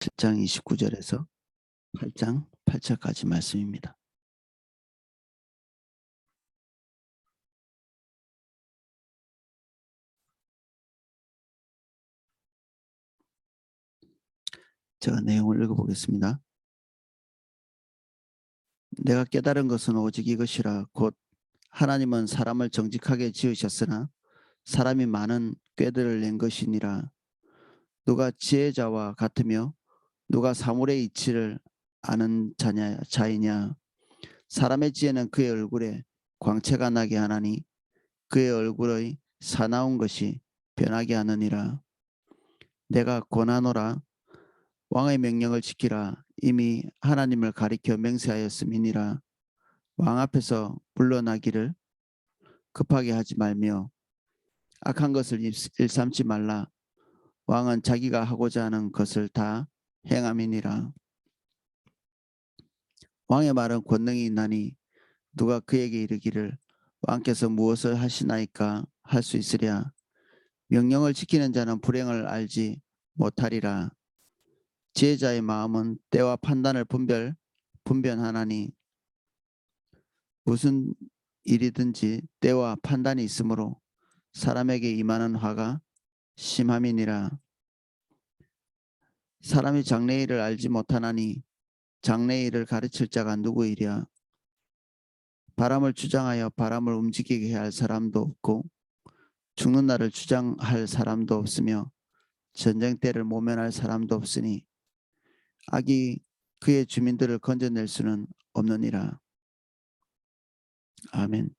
7장 29절에서 8장 8절까지 말씀입니다. 제가 내용을 읽어보겠습니다. 내가 깨달은 것은 오직 이것이라. 곧 하나님은 사람을 정직하게 지으셨으나 사람이 많은 꾀들을 낸 것이니라. 누가 지혜자와 같으며 누가 사물의 이치를 아는 자이냐. 사람의 지혜는 그의 얼굴에 광채가 나게 하나니 그의 얼굴의 사나운 것이 변하게 하느니라. 내가 권하노라. 왕의 명령을 지키라. 이미 하나님을 가리켜 맹세하였음이니라. 왕 앞에서 물러나기를 급하게 하지 말며 악한 것을 일삼지 말라. 왕은 자기가 하고자 하는 것을 다 행함이니라. 왕의 말은 권능이 있나니 누가 그에게 이르기를 왕께서 무엇을 하시나이까 할 수 있으랴. 명령을 지키는 자는 불행을 알지 못하리라. 지혜자의 마음은 때와 판단을 분별하나니 무슨 일이든지 때와 판단이 있으므로 사람에게 임하는 화가 심함이니라. 사람이 장래의 일을 알지 못하나니 장래의 일을 가르칠 자가 누구이랴. 바람을 주장하여 바람을 움직이게 할 사람도 없고 죽는 날을 주장할 사람도 없으며 전쟁 때를 모면할 사람도 없으니 악이 그의 주민들을 건져낼 수는 없느니라. 아멘.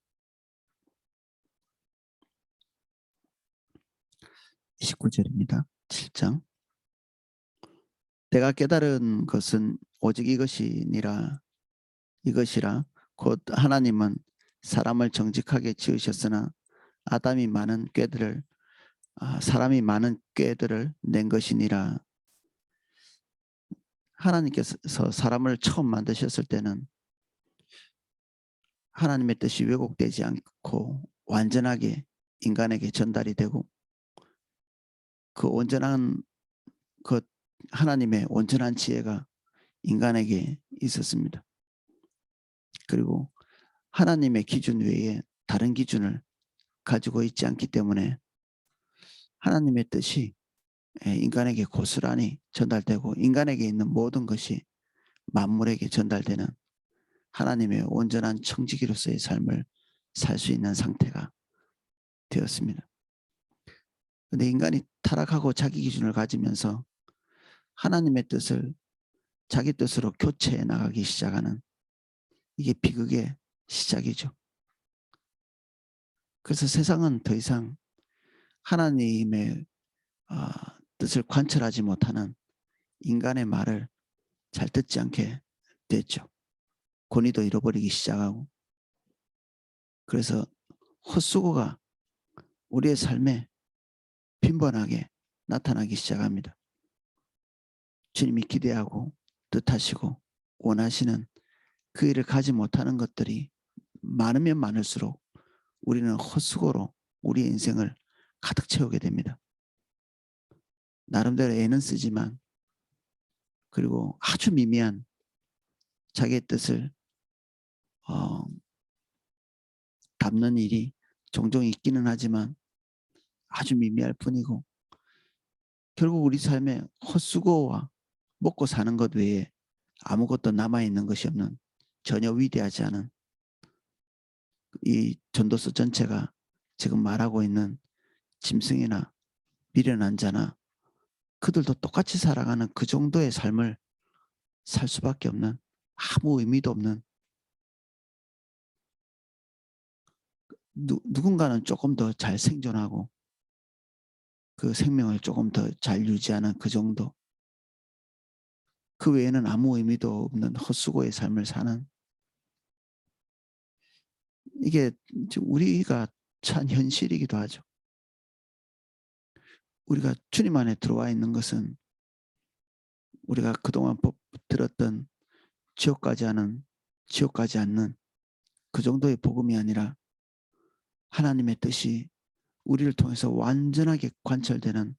29절입니다. 7장. 내가 깨달은 것은 오직 이것이니라. 이것이라. 곧 하나님은 사람을 정직하게 지으셨으나 사람이 많은 꾀들을 낸 것이니라. 하나님께서 사람을 처음 만드셨을 때는 하나님의 뜻이 왜곡되지 않고 완전하게 인간에게 전달이 되고 그 온전한 하나님의 온전한 지혜가 인간에게 있었습니다. 그리고 하나님의 기준 외에 다른 기준을 가지고 있지 않기 때문에 하나님의 뜻이 인간에게 고스란히 전달되고 인간에게 있는 모든 것이 만물에게 전달되는 하나님의 온전한 청지기로서의 삶을 살 수 있는 상태가 되었습니다. 그런데 인간이 타락하고 자기 기준을 가지면서 하나님의 뜻을 자기 뜻으로 교체해 나가기 시작하는 이게 비극의 시작이죠. 그래서 세상은 더 이상 하나님의 뜻을 관철하지 못하는 인간의 말을 잘 듣지 않게 됐죠. 권위도 잃어버리기 시작하고 그래서 헛수고가 우리의 삶에 빈번하게 나타나기 시작합니다. 주님이 기대하고 뜻하시고 원하시는 그 일을 가지 못하는 것들이 많으면 많을수록 우리는 헛수고로 우리의 인생을 가득 채우게 됩니다. 나름대로 애는 쓰지만 그리고 아주 미미한 자기의 뜻을 담는 일이 종종 있기는 하지만 아주 미미할 뿐이고 결국 우리 삶에 헛수고와 먹고 사는 것 외에 아무것도 남아있는 것이 없는 전혀 위대하지 않은 이 전도서 전체가 지금 말하고 있는 짐승이나 미련한 자나 그들도 똑같이 살아가는 그 정도의 삶을 살 수밖에 없는 아무 의미도 없는 누군가는 조금 더 잘 생존하고 그 생명을 조금 더 잘 유지하는 그 정도 그 외에는 아무 의미도 없는 헛수고의 삶을 사는 이게 우리가 찬 현실이기도 하죠. 우리가 주님 안에 들어와 있는 것은 우리가 그동안 들었던 지옥 가지 않는 그 정도의 복음이 아니라 하나님의 뜻이 우리를 통해서 완전하게 관철되는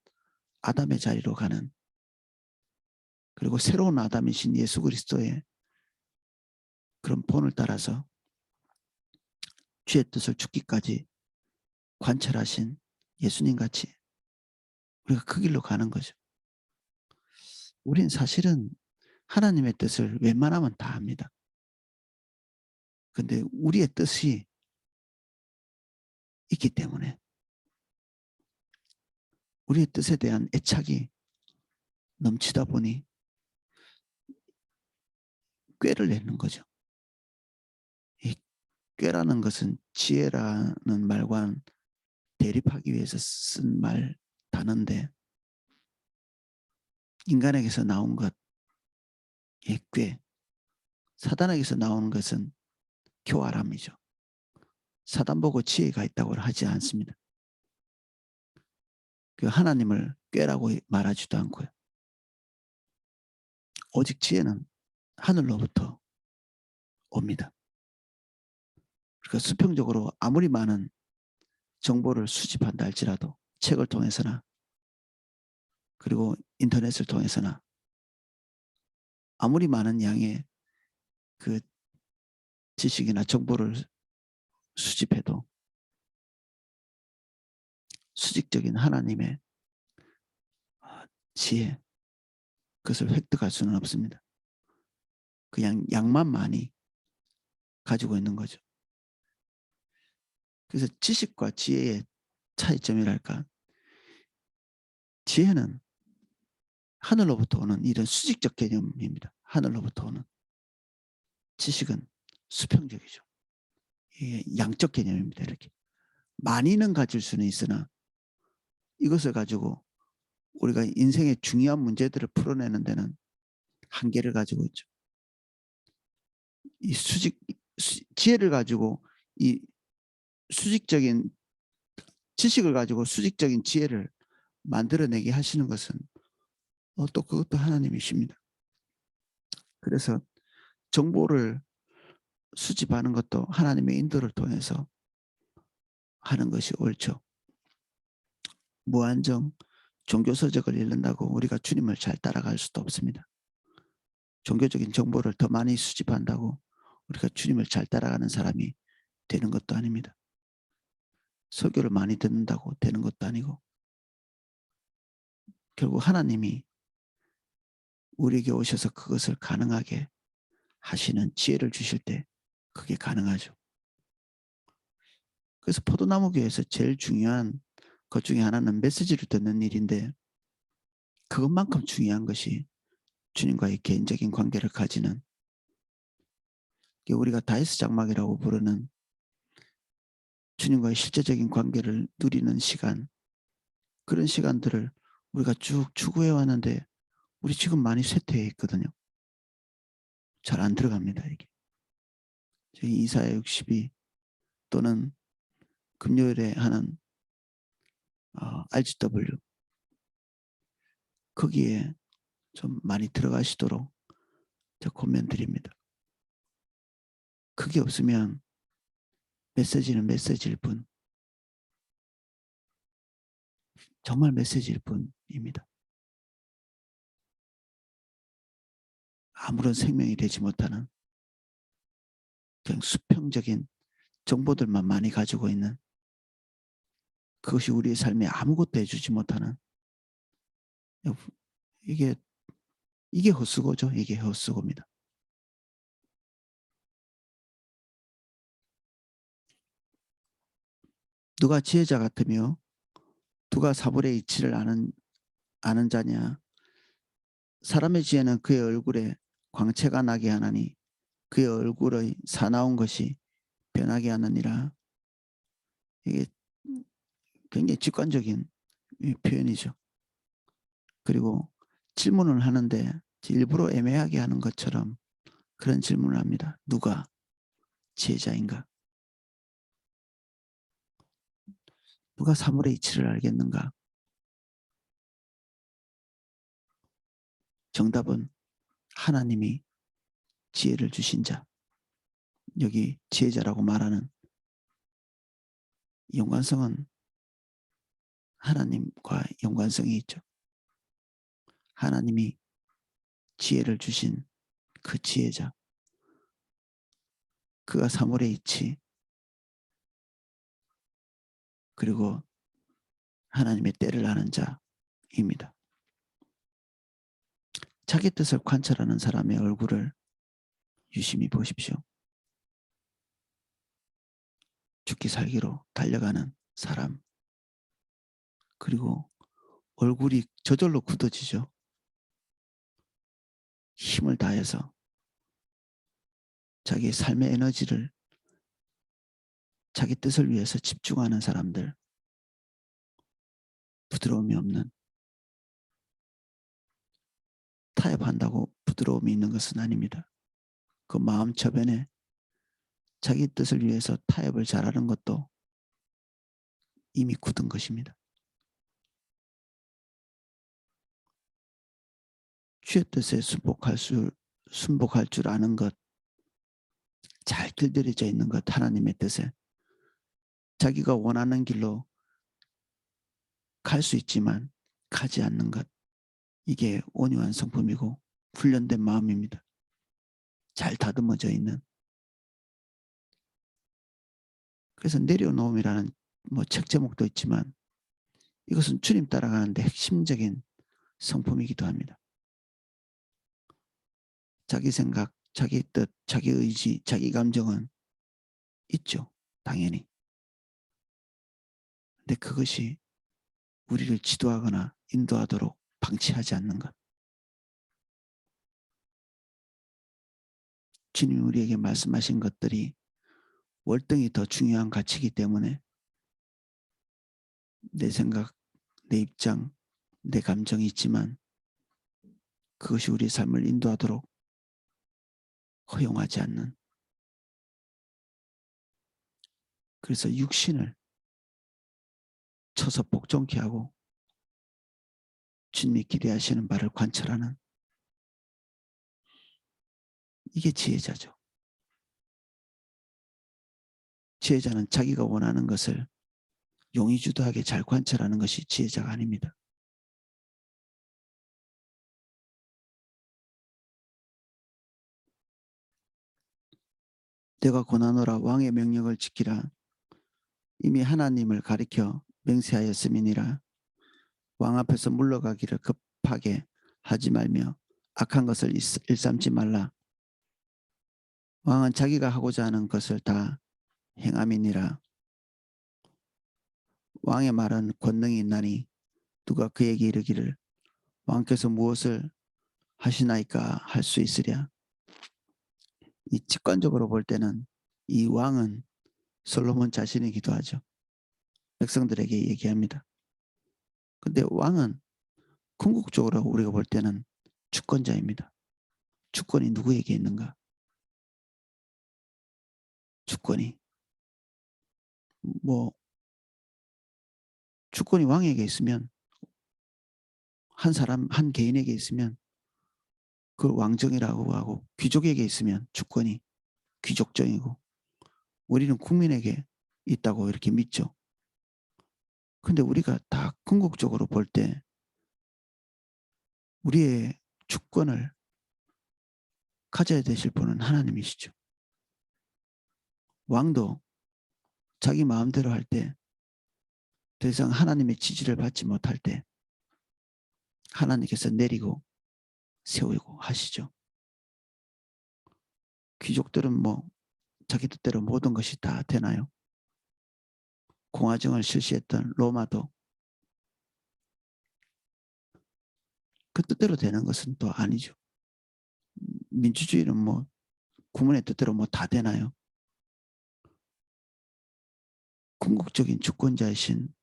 아담의 자리로 가는 그리고 새로운 아담이신 예수 그리스도의 그런 본을 따라서 주의 뜻을 죽기까지 관철하신 예수님 같이 우리가 그 길로 가는 거죠. 우린 사실은 하나님의 뜻을 웬만하면 다 합니다. 근데 우리의 뜻이 있기 때문에 우리의 뜻에 대한 애착이 넘치다 보니 꾀를 내는 거죠. 이 꾀라는 것은 지혜라는 말과는 대립하기 위해서 쓴 말 단어인데 인간에게서 나온 것, 꾀. 사단에게서 나오는 것은 교활함이죠. 사단 보고 지혜가 있다고 하지 않습니다. 그 하나님을 꾀라고 말하지도 않고요. 오직 지혜는 하늘로부터 옵니다. 그러니까 수평적으로 아무리 많은 정보를 수집한다 할지라도 책을 통해서나 그리고 인터넷을 통해서나 아무리 많은 양의 그 지식이나 정보를 수집해도 수직적인 하나님의 지혜, 그것을 획득할 수는 없습니다. 그냥 양만 많이 가지고 있는 거죠. 그래서 지식과 지혜의 차이점이랄까. 지혜는 하늘로부터 오는 이런 수직적 개념입니다. 하늘로부터 오는. 지식은 수평적이죠. 이게 양적 개념입니다. 이렇게. 많이는 가질 수는 있으나 이것을 가지고 우리가 인생의 중요한 문제들을 풀어내는 데는 한계를 가지고 있죠. 이 지혜를 가지고 이 수직적인 지식을 가지고 수직적인 지혜를 만들어내게 하시는 것은 또 그것도 하나님이십니다. 그래서 정보를 수집하는 것도 하나님의 인도를 통해서 하는 것이 옳죠. 무한정 종교서적을 읽는다고 우리가 주님을 잘 따라갈 수도 없습니다. 종교적인 정보를 더 많이 수집한다고 우리가 주님을 잘 따라가는 사람이 되는 것도 아닙니다. 설교를 많이 듣는다고 되는 것도 아니고 결국 하나님이 우리에게 오셔서 그것을 가능하게 하시는 지혜를 주실 때 그게 가능하죠. 그래서 포도나무 교회에서 제일 중요한 것 중에 하나는 메시지를 듣는 일인데 그것만큼 중요한 것이 주님과의 개인적인 관계를 가지는 우리가 다이스 장막이라고 부르는 주님과의 실제적인 관계를 누리는 시간, 그런 시간들을 우리가 쭉 추구해 왔는데 우리 지금 많이 쇠퇴해 있거든요. 잘 안 들어갑니다. 이게. 저희 이사야 62 또는 금요일에 하는 RGW 거기에 좀 많이 들어가시도록 저 권면 드립니다. 그게 없으면 메시지는 메시지일 뿐 정말 메시지일 뿐입니다. 아무런 생명이 되지 못하는 그냥 수평적인 정보들만 많이 가지고 있는 그것이 우리의 삶에 아무것도 해주지 못하는 이게 헛수고죠. 이게 헛수고입니다. 누가 지혜자 같으며 누가 사물의 이치를 아는 자냐. 사람의 지혜는 그의 얼굴에 광채가 나게 하나니 그의 얼굴의 사나운 것이 변하게 하느니라. 이게 굉장히 직관적인 표현이죠. 그리고 질문을 하는데 일부러 애매하게 하는 것처럼 그런 질문을 합니다. 누가 지혜자인가? 누가 사물의 이치를 알겠는가? 정답은 하나님이 지혜를 주신 자. 여기 지혜자라고 말하는 연관성은 하나님과 연관성이 있죠. 하나님이 지혜를 주신 그 지혜자, 그가 사물의 이치, 그리고 하나님의 때를 아는 자입니다. 자기 뜻을 관찰하는 사람의 얼굴을 유심히 보십시오. 죽기 살기로 달려가는 사람, 그리고 얼굴이 저절로 굳어지죠. 힘을 다해서 자기의 삶의 에너지를 자기 뜻을 위해서 집중하는 사람들, 부드러움이 없는, 타협한다고 부드러움이 있는 것은 아닙니다. 그 마음 저변에 자기 뜻을 위해서 타협을 잘하는 것도 이미 굳은 것입니다. 주의 뜻에 순복할 줄 아는 것, 잘 길들여져 있는 것, 하나님의 뜻에 자기가 원하는 길로 갈 수 있지만 가지 않는 것, 이게 온유한 성품이고 훈련된 마음입니다. 잘 다듬어져 있는. 그래서 내려놓음이라는 책 제목도 있지만 이것은 주님 따라가는데 핵심적인 성품이기도 합니다. 자기 생각, 자기 뜻, 자기 의지, 자기 감정은 있죠. 당연히. 근데 그것이 우리를 지도하거나 인도하도록 방치하지 않는 것. 주님이 우리에게 말씀하신 것들이 월등히 더 중요한 가치이기 때문에 내 생각, 내 입장, 내 감정이 있지만 그것이 우리 삶을 인도하도록 허용하지 않는, 그래서 육신을 쳐서 복종케 하고 주님이 기대하시는 바를 관철하는, 이게 지혜자죠. 지혜자는 자기가 원하는 것을 용의주도하게 잘 관찰하는 것이 지혜자가 아닙니다. 내가 고난하노라 왕의 명령을 지키라. 이미 하나님을 가리켜 맹세하였음이니라. 왕 앞에서 물러가기를 급하게 하지 말며 악한 것을 일삼지 말라. 왕은 자기가 하고자 하는 것을 다 행함이니라. 왕의 말은 권능이 있나니 누가 그에게 이르기를 왕께서 무엇을 하시나이까 할 수 있으랴. 이 직관적으로 볼 때는 이 왕은 솔로몬 자신이기도 하죠. 백성들에게 얘기합니다. 근데 왕은 궁극적으로 우리가 볼 때는 주권자입니다. 주권이 누구에게 있는가? 주권이 주권이 왕에게 있으면, 한 사람 한 개인에게 있으면 그걸 왕정이라고 하고, 귀족에게 있으면 주권이 귀족정이고, 우리는 국민에게 있다고 이렇게 믿죠. 근데 우리가 다 궁극적으로 볼 때 우리의 주권을 가져야 되실 분은 하나님이시죠. 왕도 자기 마음대로 할 때, 더 이상 하나님의 지지를 받지 못할 때 하나님께서 내리고 세우고 하시죠. 귀족들은 자기 뜻대로 모든 것이 다 되나요? 공화정을 실시했던 로마도 그 뜻대로 되는 것은 또 아니죠. 민주주의는 국민의 뜻대로 다 되나요? 궁극적인 주권자이신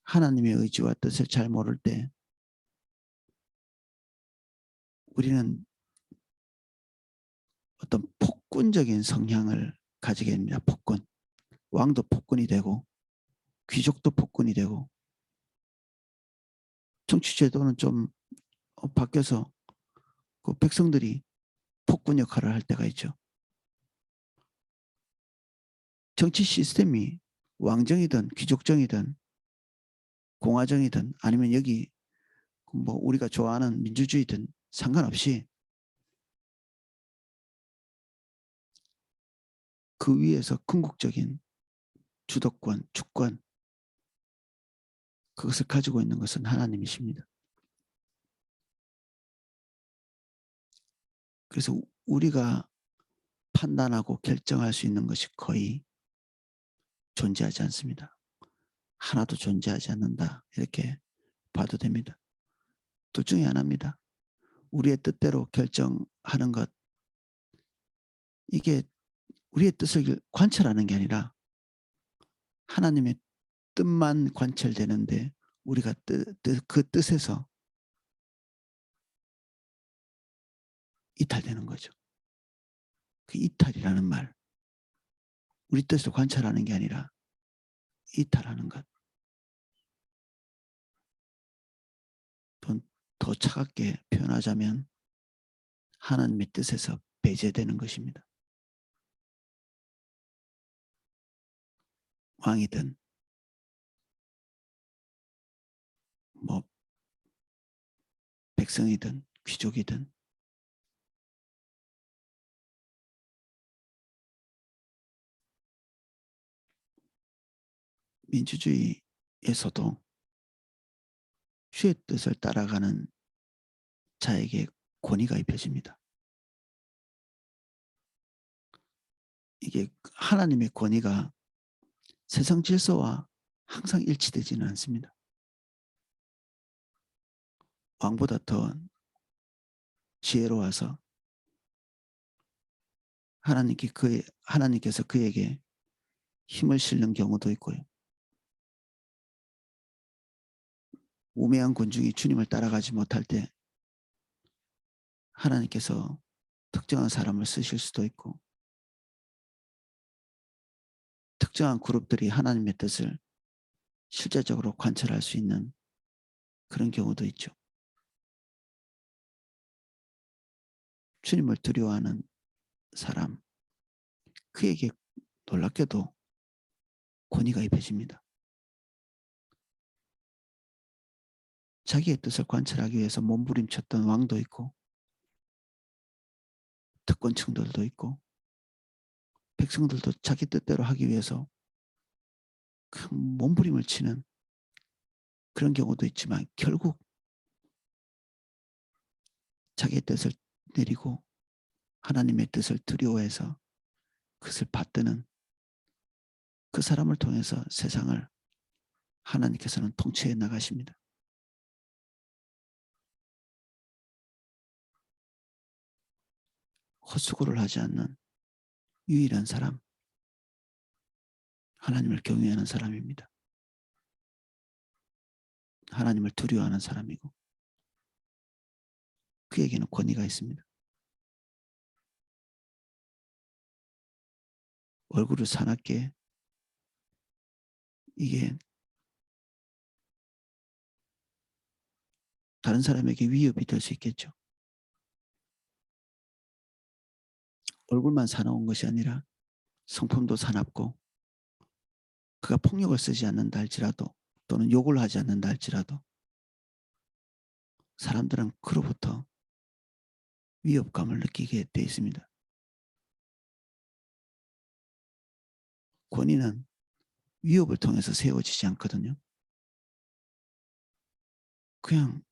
하나님의 의지와 뜻을 잘 모를 때 우리는 어떤 폭군적인 성향을 가지게 됩니다. 폭군. 왕도 폭군이 되고 귀족도 폭군이 되고, 정치제도는 좀 바뀌어서 그 백성들이 폭군 역할을 할 때가 있죠. 정치 시스템이 왕정이든 귀족정이든 공화정이든 아니면 여기 우리가 좋아하는 민주주의든 상관없이 그 위에서 궁극적인 주도권, 주권, 그것을 가지고 있는 것은 하나님이십니다. 그래서 우리가 판단하고 결정할 수 있는 것이 거의 존재하지 않습니다. 하나도 존재하지 않는다. 이렇게 봐도 됩니다. 둘 중에 하나입니다. 우리의 뜻대로 결정하는 것, 이게 우리의 뜻을 관철하는 게 아니라 하나님의 뜻만 관철되는데 우리가 그 뜻에서 이탈되는 거죠. 그 이탈이라는 말, 우리 뜻을 관철하는 게 아니라 이탈하는 것. 더 차갑게 표현하자면 하나님의 뜻에서 배제되는 것입니다. 왕이든 뭐 백성이든 귀족이든 민주주의에서도 주의 뜻을 따라가는 자에게 권위가 입혀집니다. 이게 하나님의 권위가 세상 질서와 항상 일치되지는 않습니다. 왕보다 더 지혜로워서 하나님께서 그에게 힘을 실는 경우도 있고요. 우매한 군중이 주님을 따라가지 못할 때 하나님께서 특정한 사람을 쓰실 수도 있고, 특정한 그룹들이 하나님의 뜻을 실제적으로 관철할 수 있는 그런 경우도 있죠. 주님을 두려워하는 사람, 그에게 놀랍게도 권위가 입혀집니다. 자기의 뜻을 관철하기 위해서 몸부림쳤던 왕도 있고 특권층들도 있고 백성들도 자기 뜻대로 하기 위해서 큰 몸부림을 치는 그런 경우도 있지만 결국 자기의 뜻을 내리고 하나님의 뜻을 두려워해서 그것을 받드는 그 사람을 통해서 세상을 하나님께서는 통치해 나가십니다. 헛수고를 하지 않는 유일한 사람, 하나님을 경외하는 사람입니다. 하나님을 두려워하는 사람이고 그에게는 권위가 있습니다. 얼굴을 사납게 이게 다른 사람에게 위협이 될 수 있겠죠. 얼굴만 사나운 것이 아니라 성품도 사납고 그가 폭력을 쓰지 않는다 할지라도 또는 욕을 하지 않는다 할지라도 사람들은 그로부터 위협감을 느끼게 되어 있습니다. 권위는 위협을 통해서 세워지지 않거든요. 그냥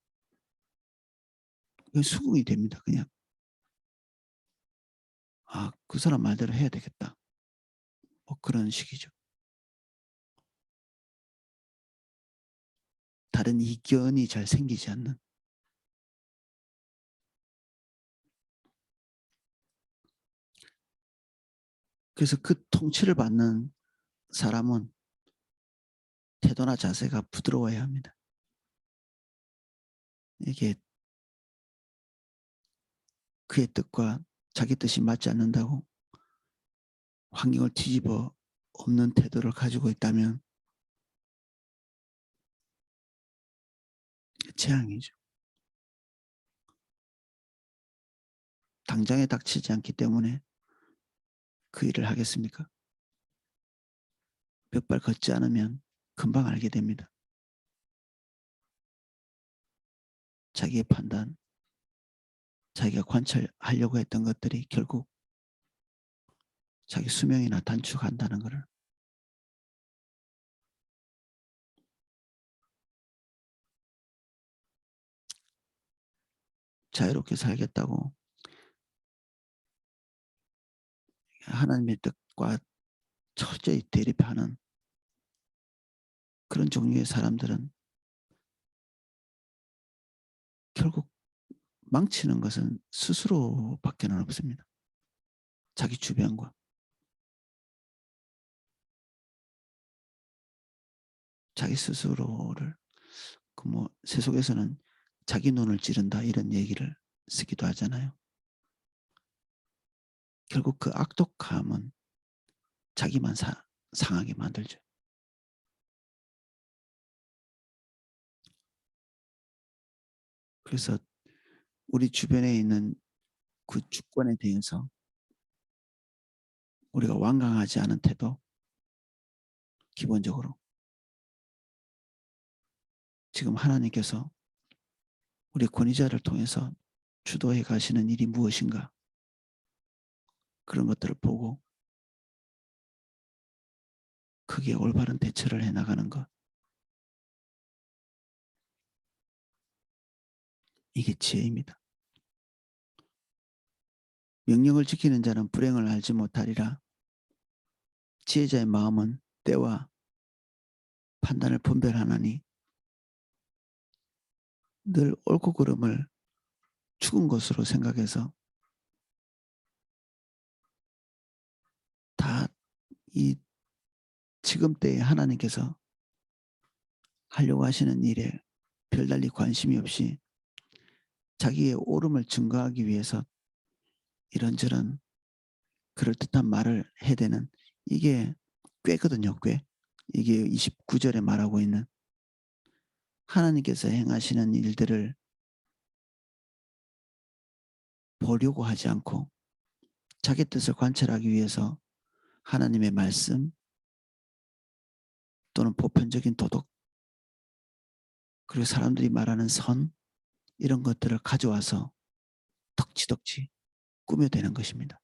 수긍이 됩니다. 그냥 그 사람 말대로 해야 되겠다. 뭐 그런 식이죠. 다른 이견이 잘 생기지 않는. 그래서 그 통치를 받는 사람은 태도나 자세가 부드러워야 합니다. 이게 그의 뜻과 자기 뜻이 맞지 않는다고 환경을 뒤집어 엎는 태도를 가지고 있다면 재앙이죠. 당장에 닥치지 않기 때문에 그 일을 하겠습니까? 몇 발 걷지 않으면 금방 알게 됩니다. 자기의 판단, 자기가 관찰하려고 했던 것들이 결국 자기 수명이나 단축한다는 것을. 자유롭게 살겠다고 하나님의 뜻과 철저히 대립하는 그런 종류의 사람들은 결국 망치는 것은 스스로밖에는 없습니다. 자기 주변과. 자기 스스로를 뭐 세속에서는 자기 눈을 찌른다 이런 얘기를 쓰기도 하잖아요. 결국 그 악독함은 자기만 상하게 만들죠. 그래서 우리 주변에 있는 그 주권에 대해서 우리가 완강하지 않은 태도, 기본적으로 지금 하나님께서 우리 권위자를 통해서 주도해 가시는 일이 무엇인가, 그런 것들을 보고 크게 올바른 대처를 해나가는 것, 이게 지혜입니다. 명령을 지키는 자는 불행을 알지 못하리라. 지혜자의 마음은 때와 판단을 분별하나니 늘 옳고 그름을 죽은 것으로 생각해서 다 이 지금 때에 하나님께서 하려고 하시는 일에 별달리 관심이 없이 자기의 옳음을 증거하기 위해서 이런저런 그럴듯한 말을 해대는, 이게 꾀거든요. 꽤. 이게 29절에 말하고 있는 하나님께서 행하시는 일들을 보려고 하지 않고 자기 뜻을 관철하기 위해서 하나님의 말씀 또는 보편적인 도덕, 그리고 사람들이 말하는 선, 이런 것들을 가져와서 덕지덕지 꾸며대는 것입니다.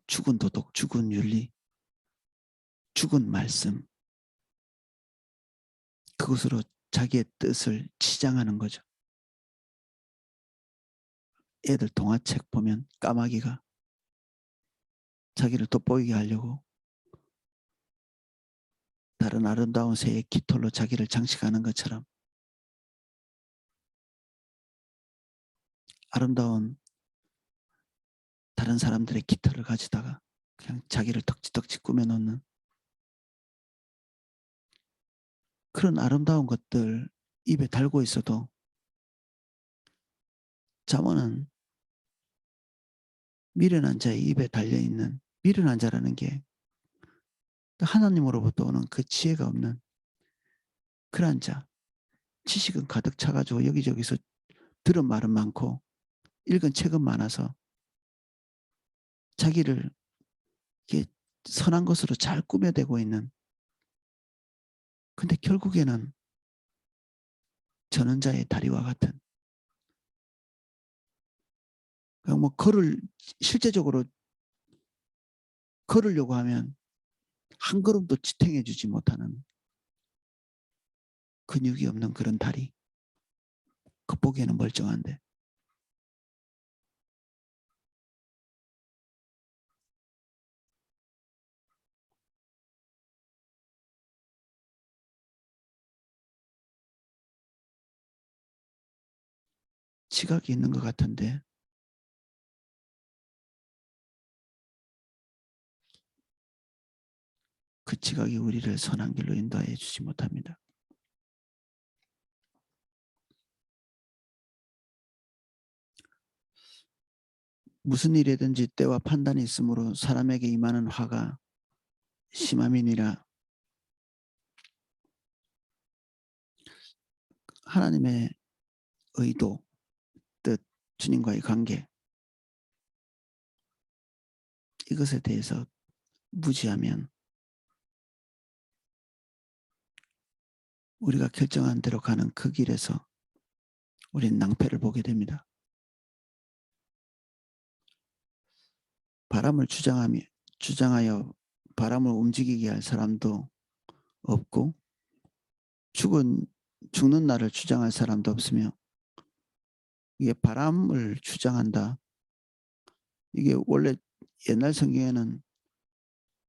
죽은 도덕, 죽은 윤리, 죽은 말씀, 그것으로 자기의 뜻을 치장하는 거죠. 애들 동화책 보면 까마귀가 자기를 돋보이게 하려고 다른 아름다운 새의 깃털로 자기를 장식하는 것처럼 아름다운 다른 사람들의 깃털을 가지다가 그냥 자기를 덕지덕지 꾸며놓는 그런 아름다운 것들 입에 달고 있어도 잠언은 미련한 자의 입에 달려있는, 미련한 자라는 게 하나님으로부터 오는 그 지혜가 없는 그러한 자, 지식은 가득 차가지고 여기저기서 들은 말은 많고 읽은 책은 많아서 자기를 이게 선한 것으로 잘 꾸며대고 있는, 근데 결국에는 전원자의 다리와 같은, 그냥 뭐 실제적으로 걸으려고 하면 한 걸음도 지탱해 주지 못하는 근육이 없는 그런 다리, 겉보기에는 멀쩡한데 지각이 있는 것 같은데 그 지각이 우리를 선한 길로 인도해 주지 못합니다. 무슨 일이든지 때와 판단이 있으므로 사람에게 임하는 화가 심함이니라. 하나님의 의도, 뜻, 주님과의 관계, 이것에 대해서 무지하면 우리가 결정한 대로 가는 그 길에서 우리는 낭패를 보게 됩니다. 바람을 주장하여 바람을 움직이게 할 사람도 없고 죽는 날을 주장할 사람도 없으며 이게 바람을 주장한다. 이게 원래 옛날 성경에는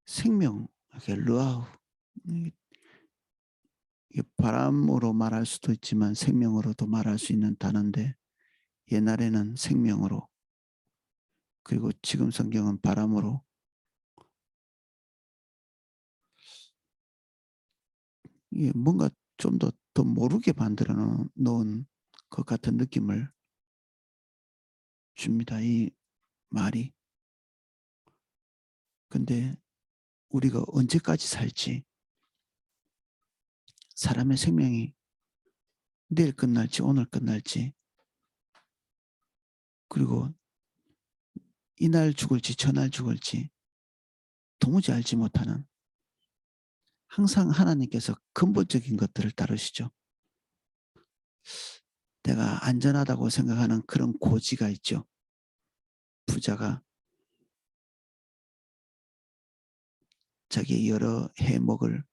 생명, 이게 르아우, 이게 바람으로 말할 수도 있지만 생명으로도 말할 수 있는 단어인데 옛날에는 생명으로 그리고 지금 성경은 바람으로 이게 뭔가 좀 더 모르게 만들어 놓은 것 같은 느낌을 줍니다. 이 말이. 근데 우리가 언제까지 살지 사람의 생명이 내일 끝날지 오늘 끝날지 그리고 이날 죽을지 저날 죽을지 도무지 알지 못하는 항상 하나님께서 근본적인 것들을 다루시죠. 내가 안전하다고 생각하는 그런 고지가 있죠. 부자가 자기 여러 해 먹을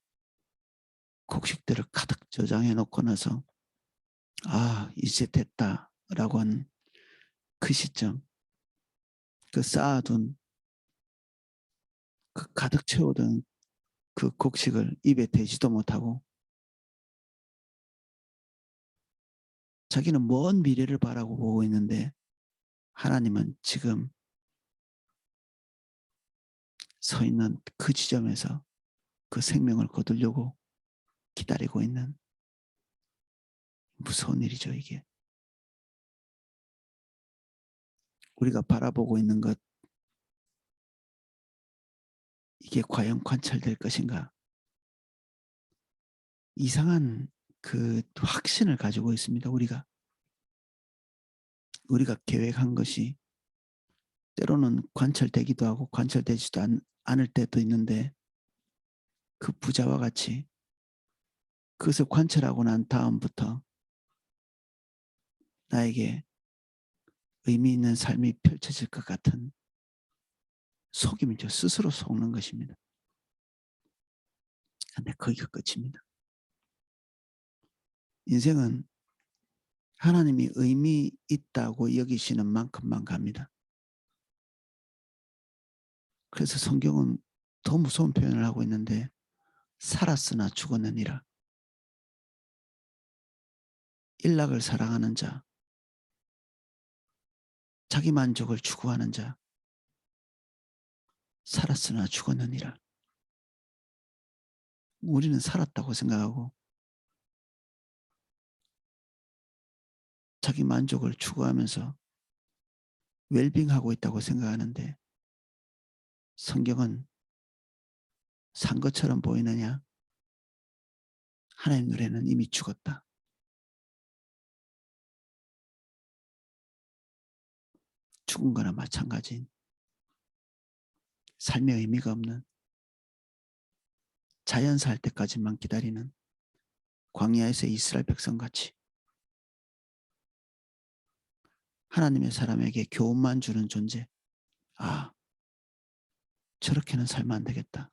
곡식들을 가득 저장해 놓고 나서 이제 됐다라고 한 그 시점 그 쌓아둔 그 가득 채워둔 그 곡식을 입에 대지도 못하고 자기는 먼 미래를 바라보고 있는데 하나님은 지금 서 있는 그 지점에서 그 생명을 거두려고 기다리고 있는 무서운 일이죠. 이게 우리가 바라보고 있는 것 이게 과연 관찰될 것인가 이상한 그 확신을 가지고 있습니다. 우리가 계획한 것이 때로는 관찰되기도 하고 관찰되지도 않을 때도 있는데 그 부자와 같이 그것을 관찰하고 난 다음부터 나에게 의미 있는 삶이 펼쳐질 것 같은 속임이죠. 스스로 속는 것입니다. 근데 거기가 끝입니다. 인생은 하나님이 의미 있다고 여기시는 만큼만 갑니다. 그래서 성경은 더 무서운 표현을 하고 있는데 살았으나 죽었느니라. 일락을 사랑하는 자, 자기 만족을 추구하는 자, 살았으나 죽었느니라. 우리는 살았다고 생각하고 자기 만족을 추구하면서 웰빙하고 있다고 생각하는데 성경은 산 것처럼 보이느냐? 하나님 눈에는 이미 죽었다. 죽은 거나 마찬가지인 삶의 의미가 없는 자연사 할 때까지만 기다리는 광야에서 이스라엘 백성같이 하나님의 사람에게 교훈만 주는 존재. 저렇게는 살면 안 되겠다.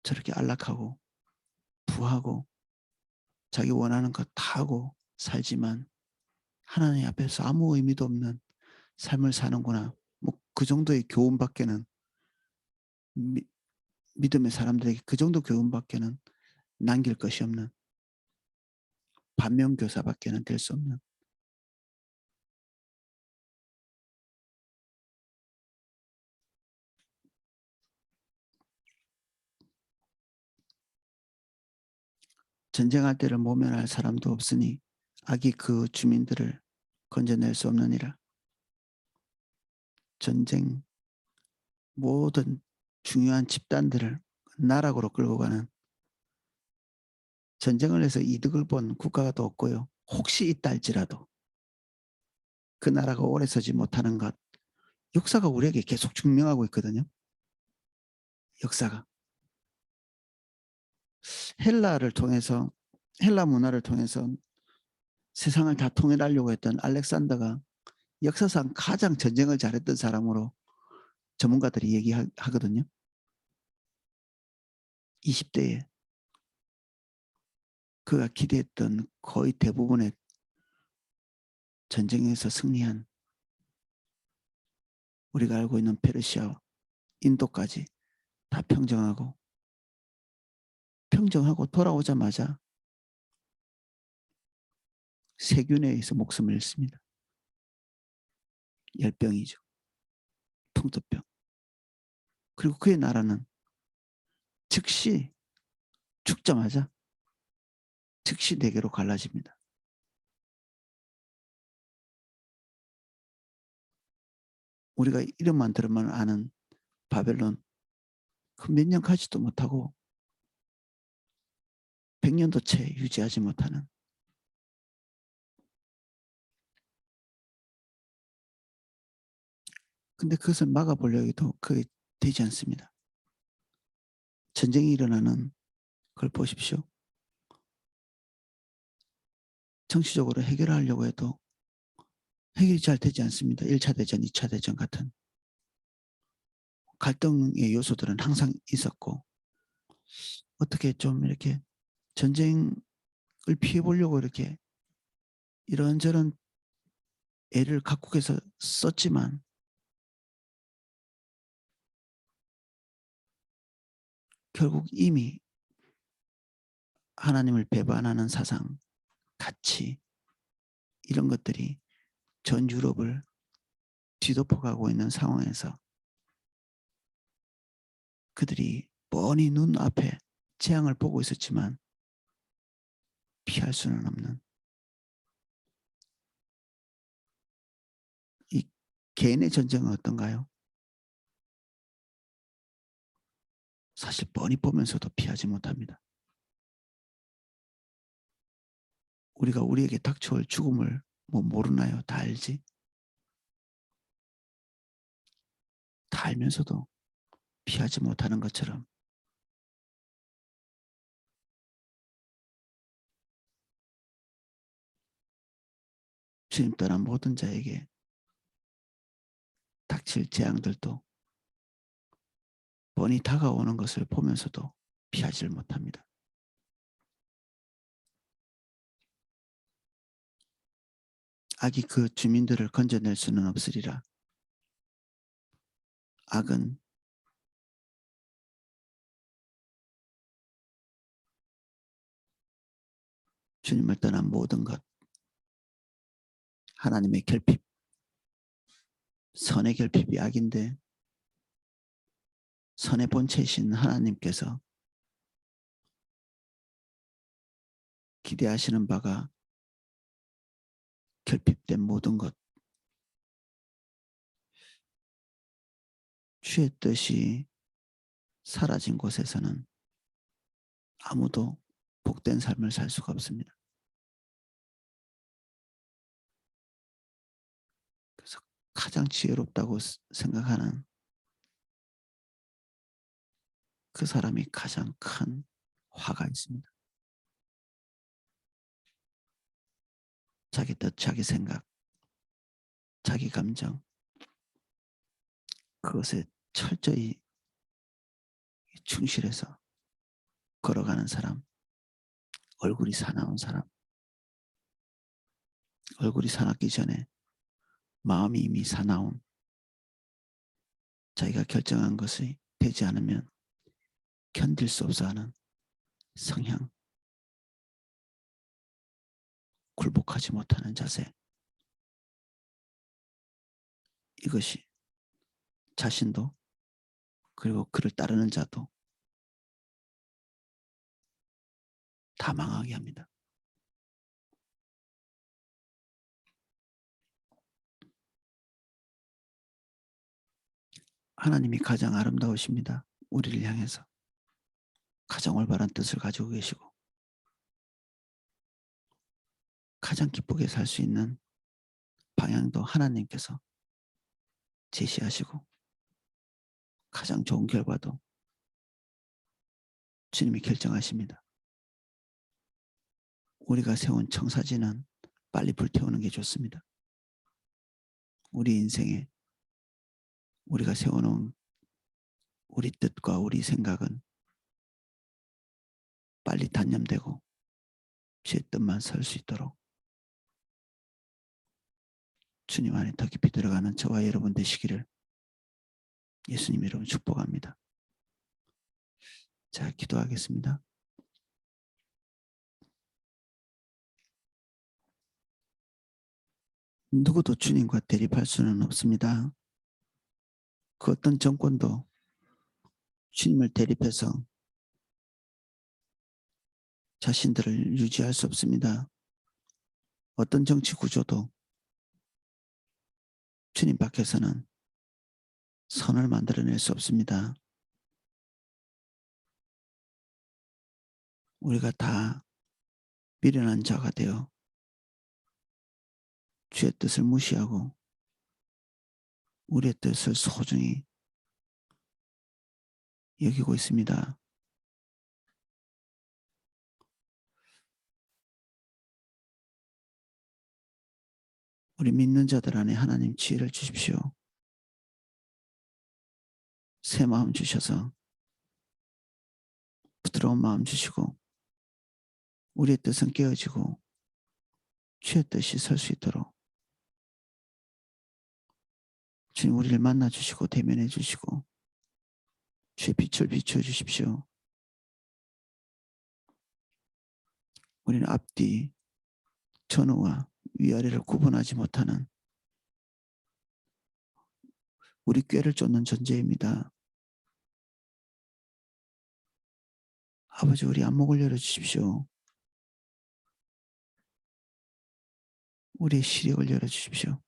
저렇게 안락하고 부하고 자기 원하는 것 다 하고 살지만 하나님 앞에서 아무 의미도 없는 삶을 사는구나. 뭐 그 정도의 교훈밖에는 믿음의 사람들에게 그 정도 교훈밖에는 남길 것이 없는 반면교사밖에는 될 수 없는 전쟁할 때를 모면할 사람도 없으니 악이 그 주민들을 건져낼 수 없느니라. 전쟁 모든 중요한 집단들을 나락으로 끌고 가는 전쟁을 해서 이득을 본 국가가 더 없고요. 혹시 있다 할지라도 그 나라가 오래 서지 못하는 것 역사가 우리에게 계속 증명하고 있거든요. 역사가 헬라 문화를 통해서 세상을 다 통일하려고 했던 알렉산더가 역사상 가장 전쟁을 잘했던 사람으로 전문가들이 얘기하거든요. 20대에 그가 기대했던 거의 대부분의 전쟁에서 승리한 우리가 알고 있는 페르시아, 인도까지 다 평정하고 돌아오자마자 세균에 의해서 목숨을 잃습니다. 열병이죠. 풍토병. 그리고 그의 나라는 즉시 죽자마자 즉시 네 개로 갈라집니다. 우리가 이름만 들으면 아는 바벨론, 그 몇 년 가지도 못하고 100년도 채 유지하지 못하는, 근데 그것을 막아보려고 해도 그게 되지 않습니다. 전쟁이 일어나는 걸 보십시오. 정치적으로 해결하려고 해도 해결이 잘 되지 않습니다. 1차 대전, 2차 대전 같은 갈등의 요소들은 항상 있었고, 어떻게 좀 이렇게 전쟁을 피해보려고 이렇게 이런저런 애를 각국에서 썼지만 결국 이미 하나님을 배반하는 사상, 가치, 이런 것들이 전 유럽을 뒤덮어가고 있는 상황에서 그들이 뻔히 눈앞에 재앙을 보고 있었지만 피할 수는 없는, 이 개인의 전쟁은 어떤가요? 사실 뻔히 보면서도 피하지 못합니다. 우리가 우리에게 닥쳐올 죽음을 뭐 모르나요? 다 알지? 다 알면서도 피하지 못하는 것처럼 주님 떠난 모든 자에게 닥칠 재앙들도 뻔히 다가오는 것을 보면서도 피하지를 못합니다. 악이 그 주민들을 건져낼 수는 없으리라. 악은 주님을 떠난 모든 것, 하나님의 결핍, 선의 결핍이 악인데 선의 본체이신 하나님께서 기대하시는 바가 결핍된 모든 것, 주의 뜻이 사라진 곳에서는 아무도 복된 삶을 살 수가 없습니다. 그래서 가장 지혜롭다고 생각하는 그 사람이 가장 큰 화가 있습니다. 자기 뜻, 자기 생각, 자기 감정, 그것에 철저히 충실해서 걸어가는 사람, 얼굴이 사나운 사람, 얼굴이 사납기 전에 마음이 이미 사나운, 자기가 결정한 것이 되지 않으면 견딜 수 없어 하는 성향, 굴복하지 못하는 자세, 이것이 자신도 그리고 그를 따르는 자도 다 망하게 합니다. 하나님이 가장 아름다우십니다. 우리를 향해서 가장 올바른 뜻을 가지고 계시고 가장 기쁘게 살 수 있는 방향도 하나님께서 제시하시고 가장 좋은 결과도 주님이 결정하십니다. 우리가 세운 청사진은 빨리 불태우는 게 좋습니다. 우리 인생에 우리가 세워놓은 우리 뜻과 우리 생각은 빨리 단념되고 주의 뜻만 설 수 있도록 주님 안에 더 깊이 들어가는 저와 여러분 되시기를 예수님 이름으로 축복합니다. 자, 기도하겠습니다. 누구도 주님과 대립할 수는 없습니다. 그 어떤 정권도 주님을 대립해서 자신들을 유지할 수 없습니다. 어떤 정치 구조도 주님 밖에서는 선을 만들어낼 수 없습니다. 우리가 다 미련한 자가 되어 주의 뜻을 무시하고 우리의 뜻을 소중히 여기고 있습니다. 우리 믿는 자들 안에 하나님 지혜를 주십시오. 새 마음 주셔서 부드러운 마음 주시고 우리의 뜻은 깨어지고 주의 뜻이 설 수 있도록 주님 우리를 만나 주시고 대면해 주시고 주의 빛을 비추어 주십시오. 우리는 앞뒤 전후와 위아래를 구분하지 못하는 우리 꾀를 쫓는 존재입니다. 아버지 우리 안목을 열어주십시오. 우리의 시력을 열어주십시오.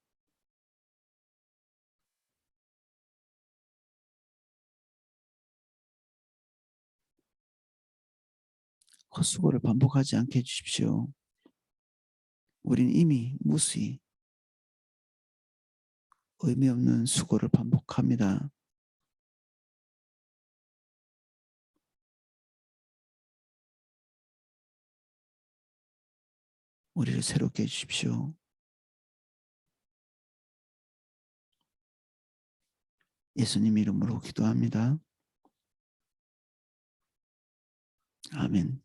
헛수고를 반복하지 않게 해주십시오. 우린 이미 무수히 의미 없는 수고를 반복합니다. 우리를 새롭게 해주십시오. 예수님 이름으로 기도합니다. 아멘.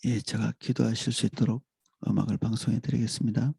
예, 제가 기도하실 수 있도록 음악을 방송해 드리겠습니다.